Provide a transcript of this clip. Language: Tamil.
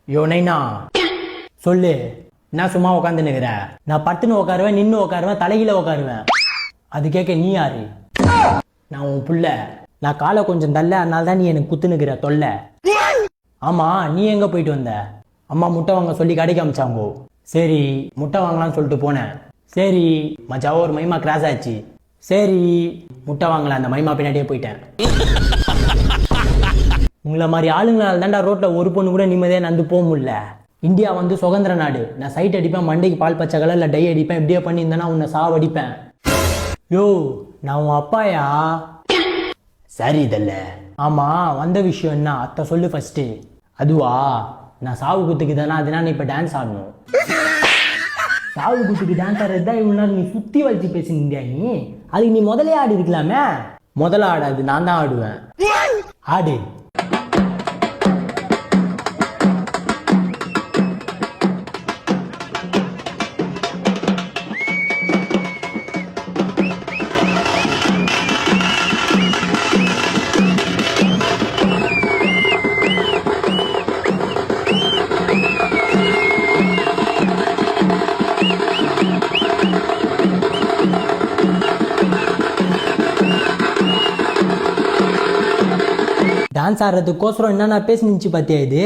யோ நைனா சொல்லு. நான் சும்மா உட்காந்துன்னுக்கிற. நான் பட்டுன்னு உட்காருவேன், நின்று உட்காருவேன், தலைகீழ உட்காருவேன். அது கேட்க நீ யாரு? நான் உன் புள்ள. நான் காலை கொஞ்சம் தள்ள, அதனால தான் நீ எனக்கு குத்துனுக்கிற தொல்லை. ஆமா, நீ எங்க போயிட்டு வந்த? அம்மா முட்டை வாங்க சொல்லி கடைக்கு அமிச்சாங்கோ. சரி, முட்டை வாங்கலாம்னு சொல்லிட்டு போனேன். சரி, மச்சாவோ ஒரு மைமா கிராஸ் ஆச்சு. சரி, முட்டை வாங்கலாம், அந்த மைமா பின்னாடியே போயிட்டேன். உங்களை மாதிரி ஆளுங்களால தாண்டா ரோட்ல ஒரு பொண்ணு கூட நிம்மதியாக நடந்து போக முடியல. இந்தியா வந்து சுதந்திர நாடு. நான் சைட் அடிப்பேன், மண்டைக்கு பால் பச்சை கலர்ல டை அடிப்பேன். இப்படியே பண்ணியிருந்தேன்னா உன்னை சாவடிப்பேன். யோ, நான் உன் அப்பாயா? சரி இதல்ல. ஆமா, வந்த விஷயம் என்ன அத்தை சொல்லு ஃபர்ஸ்ட். அதுவா, நான் சாவு குத்துக்கு தானே, அதனால இப்ப டான்ஸ் ஆடணும். சாவு குத்துக்கு டான்ஸ் ஆடுறது தான் இவ்வளவு நேரம் நீ சுத்தி வச்சு பேசினியா நீ? அதுக்கு நீ முதலே ஆடி இருக்கலாமே. முதல்ல ஆடாது, நான் தான் ஆடுவேன். ஆடு. டான்ஸ் ஆடுறதுக்கோசரம் என்னென்ன பேசி நினச்சி பார்த்தியா இது?